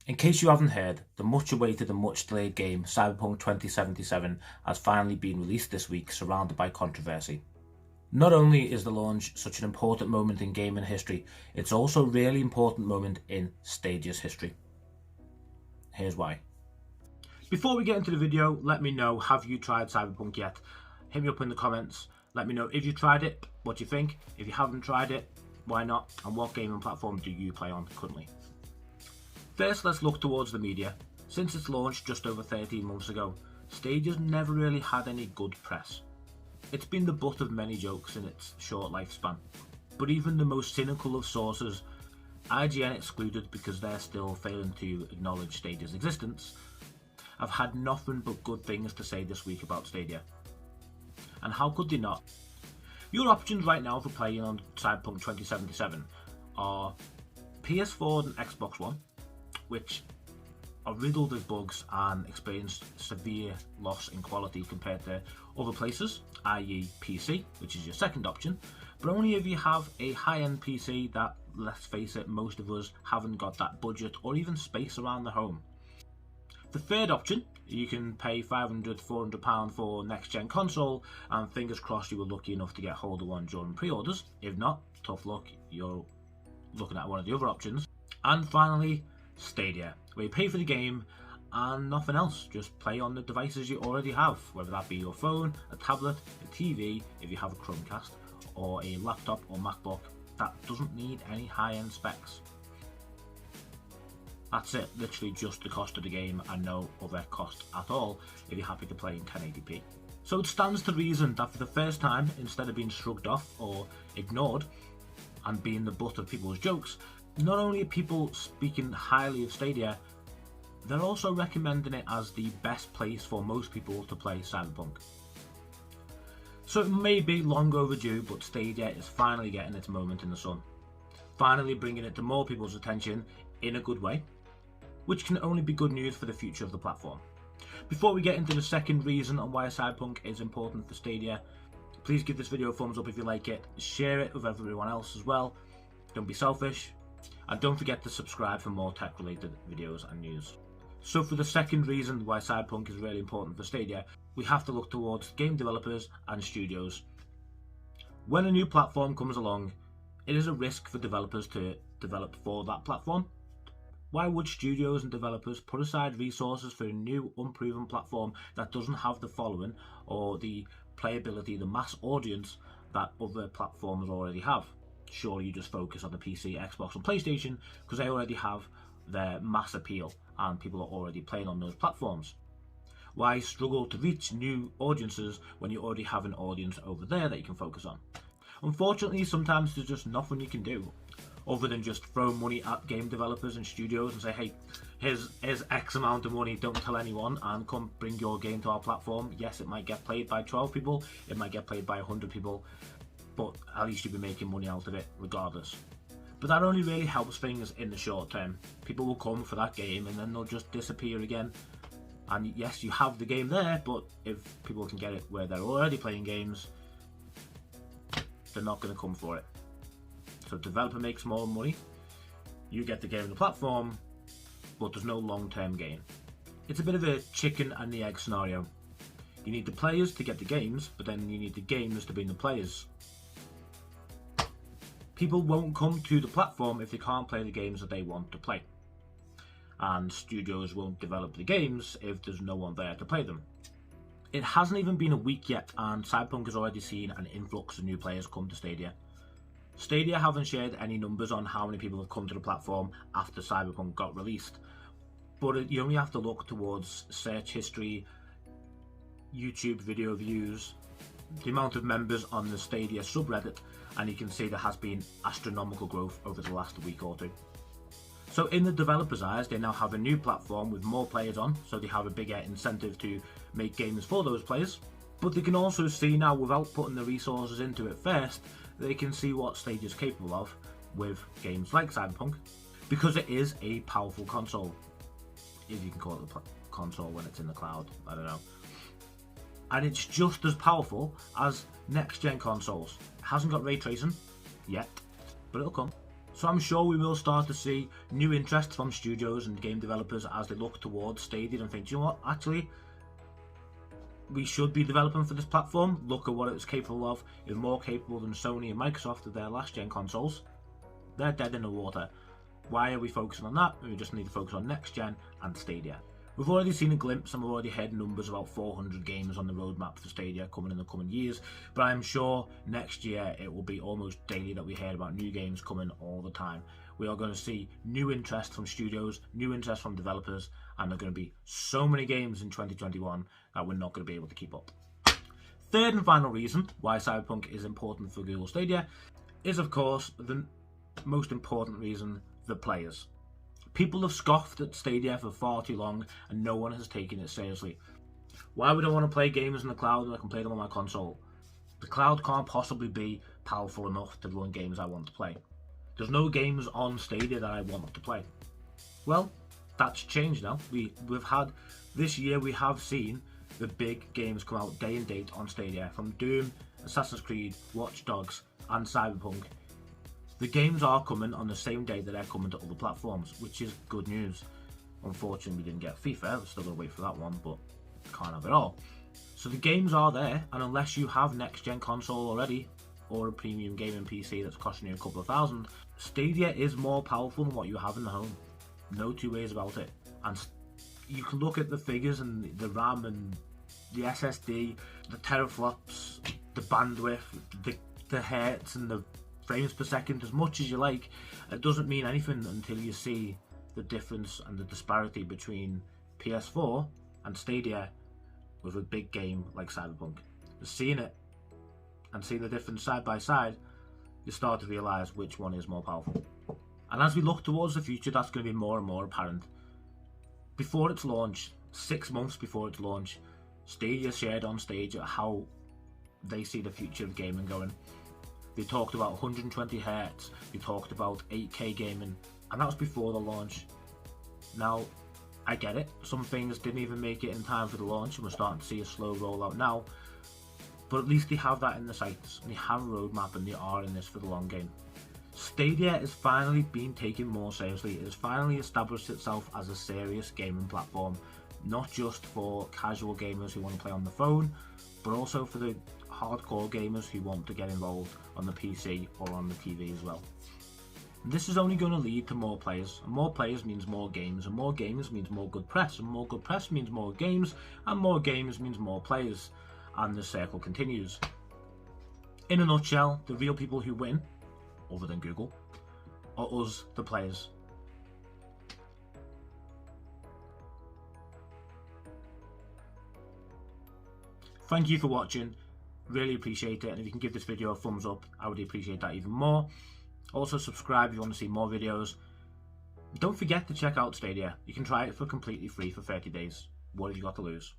In case you haven't heard, the much awaited and much delayed game Cyberpunk 2077 has finally been released this week, surrounded by controversy. Not only is the launch such an important moment in gaming history, it's also a really important moment in Stadia's history. Here's why. Before we get into the video, let me know, have you tried Cyberpunk yet? Hit me up in the comments, let me know if you tried it, what you think. If you haven't tried it, why not? And what gaming platform do you play on currently? First, let's look towards the media. Since its launch just over 13 months ago, Stadia's never really had any good press. It's been the butt of many jokes in its short lifespan, but even the most cynical of sources, IGN excluded because they're still failing to acknowledge Stadia's existence, have had nothing but good things to say this week about Stadia. And how could they not? Your options right now for playing on Cyberpunk 2077 are PS4 and Xbox One, which are riddled with bugs and experience severe loss in quality compared to other places, i.e. PC, which is your second option, but only if you have a high-end PC that, let's face it, most of us haven't got that budget or even space around the home. The third option, you can pay £500, £400 for next-gen console, and fingers crossed you were lucky enough to get hold of one during pre-orders. If not, tough luck, you're looking at one of the other options. And finally, Stadia, where you pay for the game and nothing else, just play on the devices you already have, whether that be your phone, a tablet, a TV, if you have a Chromecast, or a laptop or MacBook that doesn't need any high-end specs. That's it, literally just the cost of the game and no other cost at all if you're happy to play in 1080p. So it stands to reason that for the first time, instead of being shrugged off or ignored and being the butt of people's jokes, not only are people speaking highly of Stadia, they're also recommending it as the best place for most people to play Cyberpunk. So it may be long overdue, but Stadia is finally getting its moment in the sun. Finally bringing it to more people's attention in a good way, which can only be good news for the future of the platform. Before we get into the second reason on why Cyberpunk is important for Stadia, please give this video a thumbs up if you like it, share it with everyone else as well, don't be selfish, and don't forget to subscribe for more tech related videos and news. So for the second reason why Cyberpunk is really important for Stadia, we have to look towards game developers and studios. When a new platform comes along, it is a risk for developers to develop for that platform. Why would studios and developers put aside resources for a new unproven platform that doesn't have the following or the playability, the mass audience that other platforms already have? Surely you just focus on the PC, Xbox and PlayStation because they already have their mass appeal and people are already playing on those platforms. Why struggle to reach new audiences when you already have an audience over there that you can focus on? Unfortunately, sometimes there's just nothing you can do other than just throw money at game developers and studios and say, hey, here's X amount of money, don't tell anyone, and come bring your game to our platform. Yes, it might get played by 12 people, it might get played by 100 people, but at least you'll be making money out of it regardless. But that only really helps things in the short term. People will come for that game and then they'll just disappear again. And yes, you have the game there, but if people can get it where they're already playing games, they're not going to come for it. So developer makes more money, you get the game on the platform, but there's no long-term gain. It's a bit of a chicken and the egg scenario. You need the players to get the games, but then you need the games to bring the players. People won't come to the platform if they can't play the games that they want to play. And studios won't develop the games if there's no one there to play them. It hasn't even been a week yet and Cyberpunk has already seen an influx of new players come to Stadia. Stadia haven't shared any numbers on how many people have come to the platform after Cyberpunk got released, but you only have to look towards search history, YouTube video views, the amount of members on the Stadia subreddit, and you can see there has been astronomical growth over the last week or two. So in the developers' eyes, they now have a new platform with more players on, so they have a bigger incentive to make games for those players. But they can also see now, without putting the resources into it first, they can see what Stadia is capable of with games like Cyberpunk, because it is a powerful console. If you can call it a console when it's in the cloud, I don't know. And it's just as powerful as next-gen consoles. It hasn't got ray tracing yet, but it'll come. So I'm sure we will start to see new interest from studios and game developers as they look towards Stadia and think, you know what, actually, we should be developing for this platform. Look at what it's capable of. It's more capable than Sony and Microsoft with their last gen consoles. They're dead in the water. Why are we focusing on that? We just need to focus on next gen and Stadia. We've already seen a glimpse and we've already heard numbers about 400 games on the roadmap for Stadia coming in the coming years, but I'm sure next year it will be almost daily that we hear about new games coming all the time. We are going to see new interest from studios, new interest from developers, and there are going to be so many games in 2021 that we're not going to be able to keep up. Third and final reason why Cyberpunk is important for Google Stadia is, of course, the most important reason: the players. People have scoffed at Stadia for far too long and no one has taken it seriously. Why would I want to play games in the cloud when I can play them on my console? The cloud can't possibly be powerful enough to run games I want to play. There's no games on Stadia that I want to play. Well, that's changed now. We've had, this year we have seen the big games come out day and date on Stadia, from Doom, Assassin's Creed, Watch Dogs and Cyberpunk. The games are coming on the same day that they're coming to other platforms, which is good news. Unfortunately, we didn't get FIFA. We're still going to wait for that one, but can't have it all. So the games are there, and unless you have next-gen console already, or a premium gaming PC that's costing you a couple of $1,000, Stadia is more powerful than what you have in the home. No two ways about it. And you can look at the figures and the RAM and the SSD, the teraflops, the bandwidth, the hertz and the frames per second as much as you like. It doesn't mean anything until you see the difference and the disparity between PS4 and Stadia with a big game like Cyberpunk. Just seeing it and seeing the difference side by side, you start to realise which one is more powerful. And as we look towards the future, that's going to be more and more apparent. Before its launch, 6 months before its launch, Stadia shared on stage how they see the future of gaming going. They talked about 120 Hz, they talked about 8K gaming, and that was before the launch. Now, I get it, some things didn't even make it in time for the launch, and we're starting to see a slow rollout now, but at least they have that in the sights, and they have a roadmap, and they are in this for the long game. Stadia is finally being taken more seriously. It has finally established itself as a serious gaming platform, not just for casual gamers who want to play on the phone, but also for the hardcore gamers who want to get involved on the PC or on the TV as well. This is only going to lead to more players, and more players means more games, and more games means more good press, and more good press means more games, and more games means more players, and the circle continues. In a nutshell, the real people who win, other than Google, are us, the players. Thank you for watching, really appreciate it, and if you can give this video a thumbs up, I would appreciate that even more. Also subscribe if you want to see more videos. Don't forget to check out Stadia. You can try it for completely free for 30 days. What have you got to lose?